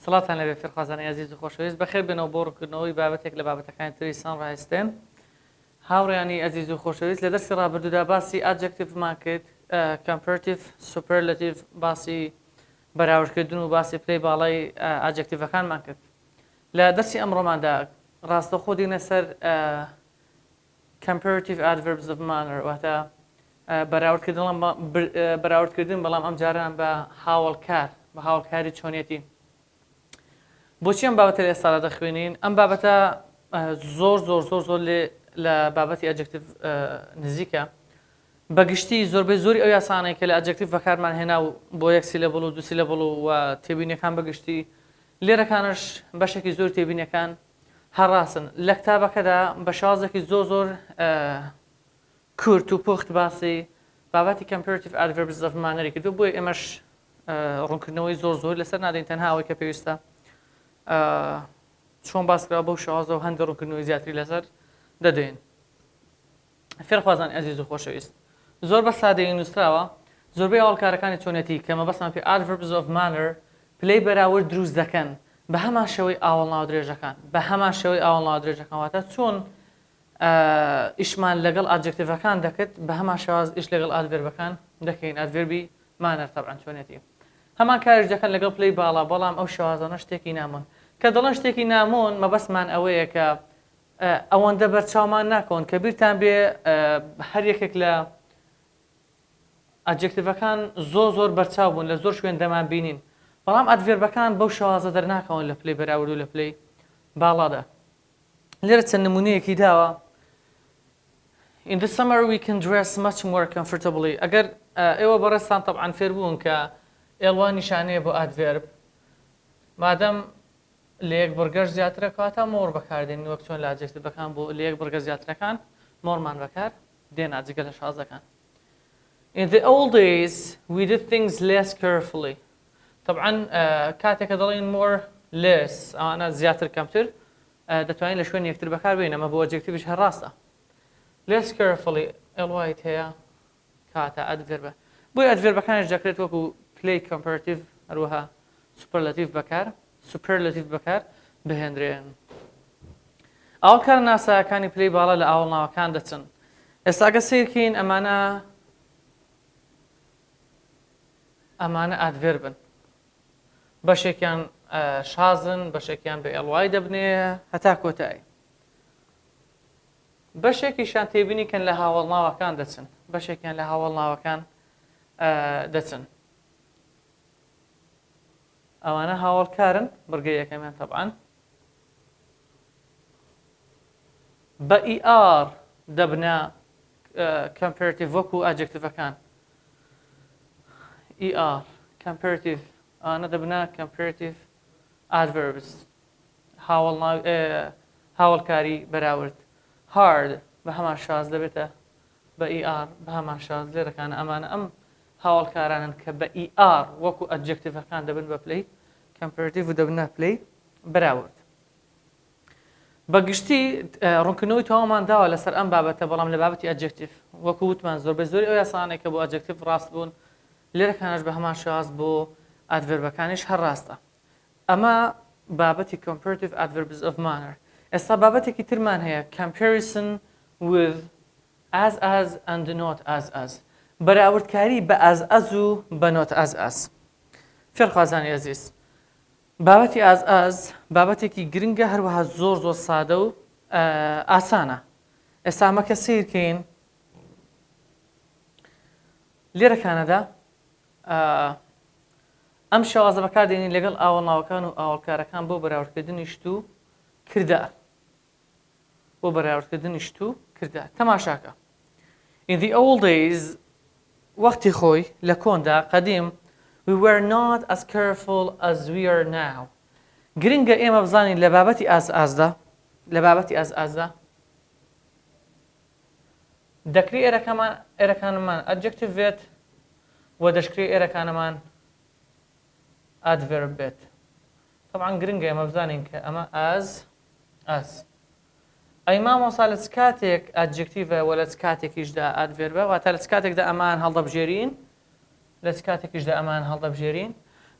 سڵاتان لەبێ فێرخوازانی عەزیز و خۆشەویست بەخێر بێنەوە بۆ ڕوونکردنەوەی بابەتێک لە بابەتەکانی تری سانڕایستێن. هاوڕێیانی عەزیز و خۆشەویست لە دەرسی ڕابردوودا باسی ئادجەکتیڤمان کرد، کەمپەرەتیڤ، سوپەرلەتیڤ، باسی بەراوردکردن و باسی پلەی باڵای ئادجەکتیڤەکانمان کرد. لە دەرسی ئەمڕۆماندا ڕاستەوخۆ دێنە سەر comparative adverbs of manner واتە بەراوردکردن بەڵام ئەم جاران بە هاوڵکار بە هاوڵکاری چۆنیەتی. بۆچی ئەم بابەتە لە ئێستادا دەخوێنین؟ ئەم بابەتە زۆر لە بابەتی ئەدجەکتیڤ نزیکە. بەگشتی زۆربەی زۆری ئەو یاسانەی کە لە ئەدجەکتیڤ بەکارمان هێنا و بۆ یەک سیلەبڵ و دوو سیلەبڵ و تێبینیەکان بەگشتی لێرەکانش بەشێکی زۆر تێبینیەکان هەڕاستن. لە کتابەکەدا بە شازێکی زۆر کورت و پوخت باسی بابەتی comparative adverbs of manner کردو، بۆیە ئێمەش ڕوونکردنەوەی زۆر لەسەر نادەین، تەنها ئەوەی کە پێویستە چۆن باسکرا بەو شازە و هەندێک ڕوونکردنەوەی زیاتری لەسەر دەدەین. فێرخوازان عەزیز و خۆشەویست، زۆر بە سادەیی نووسراوە زۆربەی هەواڵکارەکانی چۆنێتی کە مەبەستمان پێ adverbs of manner پلەی بەراورد دروست دەکەن بە هەمان شێوەی ئاوەڵناودرێژەکان، بە هەمان شێوەی ئاوەڵناودرێژەکان، واتە چۆن ئیشمان لەگەڵ ئادجەکتیڤەکان دەکرد بە هەمان شێواز ئیش لەگەڵ ئادڤێربەکان دەکەین. ئادڤێربی مانەر تەبعەن چۆنێتی هەمان کاریش دەکەن لەگەڵ پلەی باڵا، بەڵام ئەو شێوازانە شتێکی نامۆن. کە دەڵێن شتێکی نامۆن مەبەستمان ئەوەیە کە ئەوەندە بەرچاومان ناکەون کە بیرتان بێ هەر یەکێک لە ئادجەکتیڤەکان زۆر بەرچاو بوون، لە زۆر شوێن دەمان بینین، بەڵام ئادڤێربەکان بەو شێوازە دەرناکەون لە پلەی بەراورد و لە پلەی باڵادا. لێرە چەند نمونەیەکی داوە. In the summer we can dress much more comfortably. ئەگەر ئێوە بەڕێستان تەبعەن فێر بوون کە ئێڵوا نیشانەیە بۆ ئادڤێرب، مادەم لە یەک بڕگەش زیاترە کاتە مۆر بەکاردێنین، وەک چۆن لە ئادجەکتیڤەکان بۆ لە یەک بڕگە زیاترەکان مۆرمان بەکار دێنا جگە لە شازەکان. In the old days we did things less carefully. طبعاً کاتێکە دەڵێن more less ئەوانە زیاتر کەمتر دەتوانین لە شوێن یەکتر بەکار بێنین، ئەمە بۆ ئەدجەکتیڤش هەر ڕاستە. less carefully ئێڵوایت هەیە کاتە ئادڤێربە، بۆی ئادڤێربەکانش دەکرێت وەکو پلەی کەمپەرەتیڤ هەروەها سوپەرلەتیڤ بەکار بهێنرێن. ئاوەڵکار ناسایەکانی پلەی باڵا لە ئاوەڵناوەکان دەچن. ئێستا ئەگە سیرکەین ئەمانە ئادڤێربن، بەشێکیان شازن، بەشێکیان بە ئێڵوای دەبنێ هەتا کۆتایی. بەشێکیشان تێبینی کەن لە هاوڵناوەکان دەچن، بەشێکیان لە هاوڵناوەکان دەچن. ئەوانە هاوڵکارن، بڕگەی یەکەمیان تەبعەن بە ER دەبنە comparative وەکو ئادجەکتیڤەکان. ER comparative ئەوانە دەبنە comparative adverbs هاوڵکاری بەراورد. hard بە هەمان شاز دەبێتە بە ER بە هەمان شاز. لێرەکانە ئەمانە ئەم هاوڵکارانن کە بە ER وەکو ئەدجەکتیڤەکان دەبن بە پلەی کەمپەرەتیڤ و دەبنە پلەی بەراورد. بەگشتی ڕوونکردنەوەی تەواومان داوە لەسەر ئەم بابەتە، بەڵام لە بابەتی ئەدجەکتیڤ وەکو وتمان زۆربەی زۆری ئەو یاسانەی کە بۆ ئەدجەکتیڤ ڕاست بوون لێرەکانش بە هەمان شاز بۆ ئادڤێربەکانیش هەر ڕاستە. ئەمە بابەتی comparative adverbs of manner. ئێستا بابەتێکی ترمان هەیە comparison with as and not as. بەراوردکاری بە as و بە not as. فێرخوازانی عەزیز، بابەتی as بابەتێکی گرنگە، هەروەها زۆر سادە و ئاسانە. ئێستا ئەمە کە سیرکەین لێرەکانەدا ئەم شێوازە بەکاردێنین لەگەڵ ئاوەڵناوەکان و ئاوەڵکارەکان بۆ بەراوردکردنی شت و کردار. تەماشاکە. In the old days وەختی خۆی لە کۆندا قەدیم we were not as careful as we are now. گرنگە ئێمە بزانین لە بابەتی ئازدا دەکری ئێرەکانمان ئەدجەکتیڤ بێت و دەشکری ئێرەکانمان ئادڤێرب بێت. طبعاً گرنگە ئێمە بزانین کە ئەمە as ئەی مامۆستا لە چ کاتێک ئەدجەکتیڤە و لە چ کاتێکیشدا ئادڤێربە، واتە لە چ کاتێکدا ئەمان هەڵدەبژێرین لە چ کاتێکیشدا ئەمان هەڵدەبژێرین.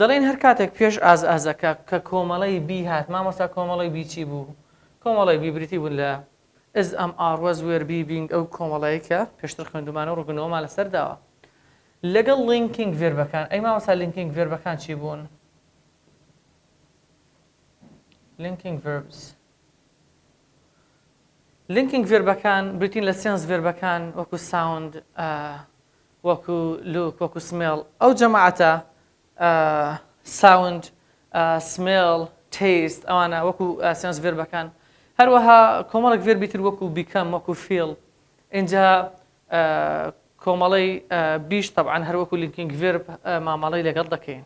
دەڵێن هەر کاتێک پێش ئازەکە کە کۆمەڵی بی هات مامۆستا کۆمەڵی بیچی بوو کۆمەڵی بیبریتی بوون لە SMR was where being ئەو کۆمەڵەیەکە پێشتر خوێندومانە و ڕوونەوەمان لەسەر داوە لەگەڵ لینکینگ ڤێربەکان ئەی مامۆستا لینکینگ ڤێربەکان چی بوون؟ linking verbs linking ڤێربەکان بریتین لە سێنس ڤێربەکان وەکو sound وەکو look وەکو smell ئەو جەماعەتە sound smell taste ئەوانە وەکو سێنس ڤێربەکان هەروەها کۆمەڵێک ڤێربی تر وەکو become وەکو feel اینجا کۆمەڵی بیش طبعاً هەر وەکو linking verb مامەڵەی لەگەڵ دەکەین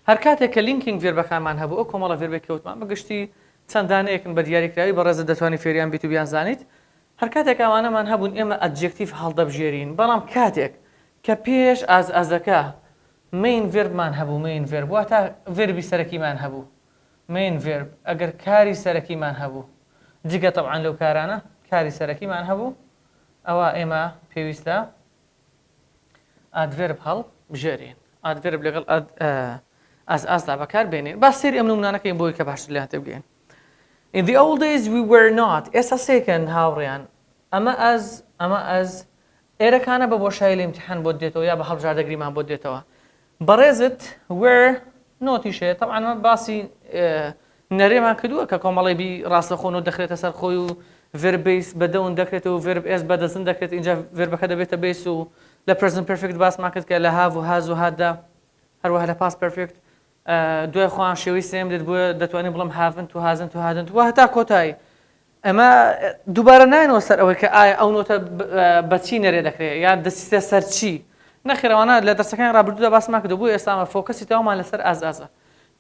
هەر کاتێک کە لینکینگ ڤێربەکانمان هەبوو ئەو کۆمەڵە ڤێربێک کەوتمان بەگشتی چەندانەیەکن بە دیاریکراوی بەڕێزە دەتوانانی فێریان بیت و بیانزانیت هەر کاتێک ئەوانەمان هەبوون ئێمە ئەدجێکتیڤ هەڵدەبژێرین بەڵام کاتێک کە پێش ئازەکە مین ڤێربمان هەبوو مین ڤێرب واتە ڤێربی سەرەکیمان هەبوو مین ڤێرب ئەگەر کاری سەرەکیمان هەبوو جگە طبعاً لەو کارانە کاری سەرەکیمان هەبوو ئەوە ئێمە پێویستە ئادڤێرب هەڵبژێرین ئادڤێرب لەگەڵ ئازدا بەکار بێنین با سێری ئەم نمونانەکەین بۆی کە باشتر لێیان تێبگەین In the old days we were not ئێستا سێکەن هاوڕێیان ئەمە ئەز ئێرەکانە بە بۆشایی لە ئیمتیحان بۆ دێتەوە یا بە هەڵبژاردەگریمان بۆ دێتەوە بەڕێزت were نۆتیشێ طبعاً باسی نەرێمان کردووە کە کۆمەڵی بی ڕاستەخۆن و دەخرێتە سەر خۆی و verb base بەدەون دەکرێتەوە و verb s بەدەزن دەکرێت اینجا ڤێربەکە دەبێتە base و لە present perfect باسمان کرد کە لە have و has و hadدا هەروەها لە past perfect دوای خۆیان شێوەی سێم دێت بۆیە دەتوانین بڵم هافن تو هازن تو هادن تو هەتا کۆتایی ئەمە دووبارە ناینەوە سەر ئەوەی کە ئایا ئەو نۆتە بەچی نەرێ دەکرێت یا دەسیستە سەر چی نەخێرەوانە لە دەرسەکانی ڕابردوودا باسمان کردو بوو ئێستا ئەمە فۆکەسی تاومان لەسەر ئازە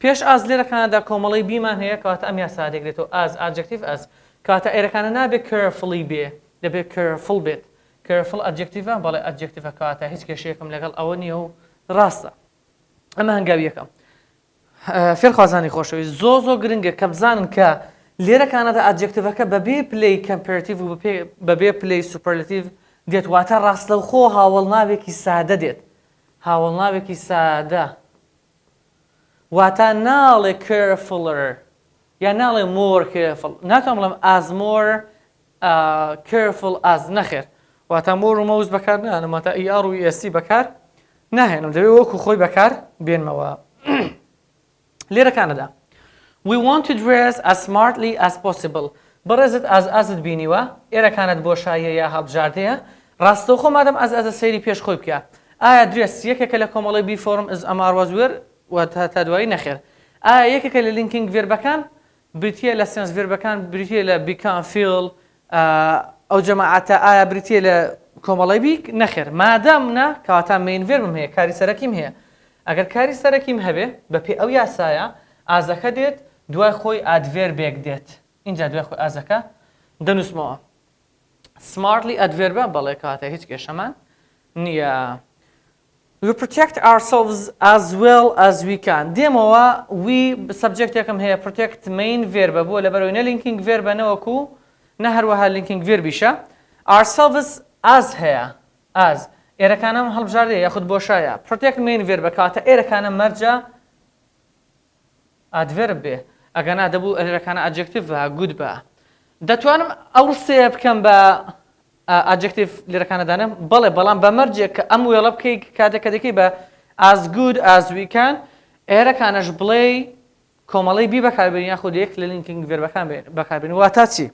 پێش ئاز لێرەکاندا کۆمەڵی بیمان هەیە کەواتە ئەم یاسا دەگرێتەوە ئاز ئادجەکتیڤ ئەز کەواتە ئێرەکانە نابێت carefully بێ دەبێت careful بێت careful ئەدجەکتیڤە بەڵێ ئەدجەکتیڤە کەواتە هیچ کێشەیەکم لەگەڵ ئەوە نییە و ڕاستە ئەمە هەنگاوی یەکەم فێرخوازانی خۆشەویست زۆ گرنگە کە بزانن کە لێرەکانەدا ئەدجەکتیڤەکە بەبێ پلەی کەمپێرەتیڤ و بەبێ پلەی سوپەرلەتیڤ دێت واتە ڕاستەوخۆ هاوڵناوێکی سادە دێت هاوڵناوێکی سادە واتە ناڵێ carefuler یا ناڵێ more careful ناتوانم بڵێم as more careful as نەخێر واتە more و مەوز بەکار نهێنم واتە ER و ESC بەکار نهێنم دەبێت وەکو خۆی بەکار بێنمەوە لێرەکانەدا We want to dress as smartly as possible بەڕێزت ئازت بینیوە ئێرەکانت بۆشاییە یا هەڵبژاردەیە ڕاستەوخۆ مادەم ئازە سەیری پێش خۆی بکە ئایا درێس یەکێکە لە کۆمەڵی بی فۆرم SMR was where و تا دوایی نەخێر ئایا یەکێکە لە لینکینگ ڤێربەکان بریتیە لە سێنس ڤێربەکان بریتیە لە become feel ئەو جەماعەتە ئایا بریتیە لە کۆمەڵی بی نەخێر مادام نا کەواتە مین ڤێربم هەیە کاری سەرەکیم هەیە ئەگەر کاری سەرەکیم هەبێ بەپێ ئەو یاسایە ئازەکە دێت دوای خۆی ئادڤێربێک دێت اینجا دوای خۆی ئازەکە دەنووسمەوە smartly ئەدڤێربە بەڵێ کاتە هیچ کێشەمان نییە We protect ourselves as well as we can دێمەوە we سەبجەکتێکم هەیە protect main ڤێربە بۆ لەبەرەوەی نە linking ڤێربە نەوەکو نە هەروەها linking ڤێربیشە ourselves as هەیە as ئێرەکانم هەڵبژاردەیە یاخود بۆشایە protect main ڤێربە کاتە ئێرەکانە مەرجە ئادڤێرب بێ ئەگەنا دەبوو ئێرەکانە ئەدجەکتیڤ بە گود بە دەتوانم ئەو سێ بکەم بە ئەدجەکتیڤ لێرەکانەدانم بەڵێ بەڵام بە مەرجێک کە ئەم وێڵە بکەی کاتێکە دەکەی بە as good as we can ئێرەکانەش بڵێ کۆمەڵی بی بەکاربێنین یاخود یەک لە لینکینگ ڤێربەکان بەکاربێنین واتە چی؟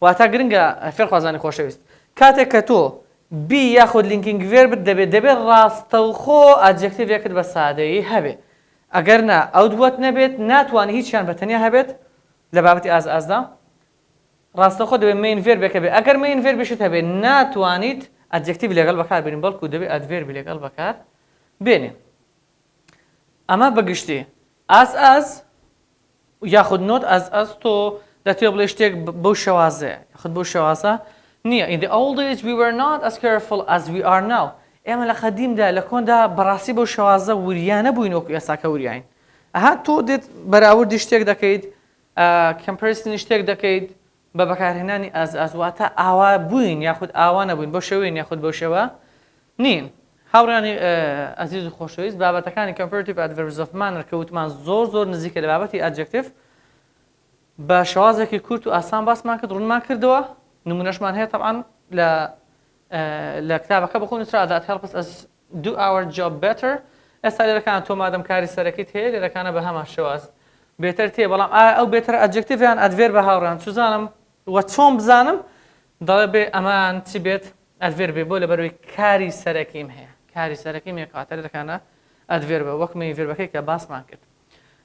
واتە گرنگە فێرخوازانی خۆشەویست کاتێک کە تۆ بی یاخود لینکینگ ڤێرب دەبێت ڕاستەوخۆ ئەدجەکتیڤێکت بە سادەیی هەبێ ئەگەر نا ئەو دووەت نەبێت ناتوانانی هیچیان بەتەنیا هەبێت لە بابەتی ئازدا ڕاستەوخۆ دەبێت مین ڤێربێکە بێت ئەگەر مین ڤێربیشت هەبێت ناتوانیت ئەدجەکتیڤ لەگەڵ بەکاربێنین بەڵکو دەبێت ئەدڤێربی لەگەڵ بەکار بێنین ئەمە بەگشتی ئاز یاخود نۆت ئاز تۆ دەتوێت بڵێ شتێک بەو شێوازەیە یاخود بەو شێوازە نییە In the old days we were not as careful as we are now ئێمە لە خەدیمدا لە کۆندا بەڕاستی بەو شێوازە وریانە بووین وەکو ئێستاکە وریاین ئەها تۆ دێت بەراوردی شتێک دەکەیت کەمپەرسنی شتێک دەکەیت بە بەکارهێنانی ئازواتە ئاوا بووین یاخود ئاوا نەبووین بۆ شێوەیە یاخود بۆ شێوە نین هاوڕانی ئەزیز و خۆشەویست بابەتەکانی کۆمپەرەتیڤ ئەدڤەربزەفمان کەوتمان زۆر نزیکە لە بابەتی ئەدجەکتیڤ بە شێوازێکی کورت و ئاسان باسمان کرد ڕوونمان کردەوە نمونەشمان هەیە طبعاً لە کتابەکە بەخۆ نووسرا that helps us do our job better ئێستا لێرەکان تۆ مادەم کاری سەرەکیت هەیە لێرەکانە بە هەمان شێواز بێتەر تێ بەڵام ئەو بێتەر ئەدجەکتیڤیان ئەدڤێر بە هاوڕان چزانم وە چۆن بزانم دەڵێ بێ ئەمان چی بێت ئەدڤێر بێ بۆ لەبەرەوەی کاری سەرەکیم هەیە کاری سەرەکیم هەیە کاتە لێرەکانە ئەدڤێر بە وەک مەیڤێربەکەی کە باسمان کرد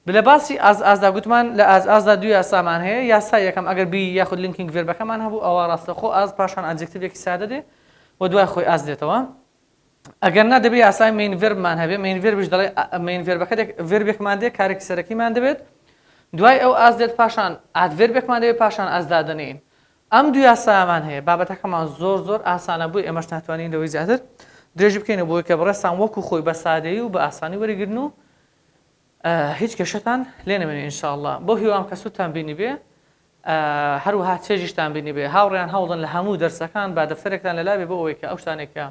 بلە باسی ئازدا گوتمان لە ئازدا دوو یاسامان هەیە یاسا یەکەم ئەگەر بی یاخود لینکینگ ڤێربەکەمان هەبوو ئەوە ڕاستەخۆ ئاز پاشان ئەدجەکتیڤێکی سادە دێ و دوای خۆی ئاز دێتەوە ئەگەر نا دەبێت یاسای مین ڤێربمان هەبێ مین ڤێربش دەڵێ مین ڤێربەکە ڤێربێکمان دێ کارێکی سەرەکیمان دەبێت دوای ئەو ئاز دێت پاشان ئادڤێربێکمان دەبێت پاشان ئازدا دەنێین ئەم دوو یاسامان هەیە بابەتەکەمان زۆر ئاسانە بووی ئێمەش ناتوانین لەوەی زیاتر درێژی بکەینە بۆی کە بڕێستان وەکو خۆی بە سادەیی و بە ئاسانی وەرەگرن و هیچ کێشەتان لێ نەمێنێ ئینشاءالله بۆ هیوام کە سوودتان بینی بێ هەروەها چێژیشتان بینی بێ هاوڕێیان هەوڵدن لە هەموو دەرسەکان با دەفتەرێکتان لەلا بێ بۆ ئەوەی کە ئەو شتانێکە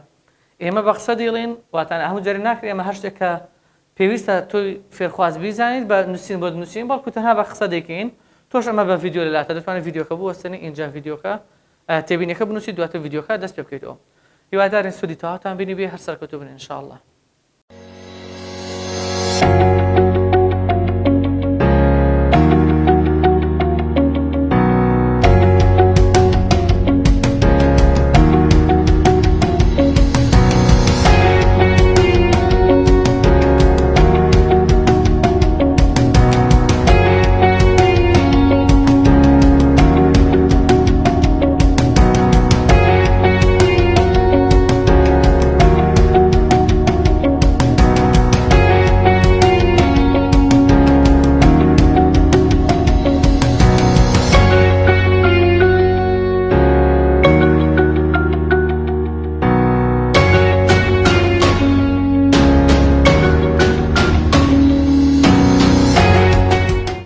ئێمە بە قسە دێڵین واتان هەموو جارێ ناکرێ ئێمە هەر شتێک کە پێویستە تۆی فێرخواز بیزانیت بە نووسین بۆ نووسین بەڵکو تەنها بە قسە دەکەین تۆش ئەمە بە ڤیدیۆ لەلاتە دەتوانێت ڤیدیۆکە بوەستێنی ئینجا ڤیدیۆکە تێبینیەکە بنووسی دواتر ڤیدیۆکە دەست پێ بکەیتەوە هیوادارین سوودی تەواوتان بینی بێ هەر سەرکەوتوو بن ئینشاءالله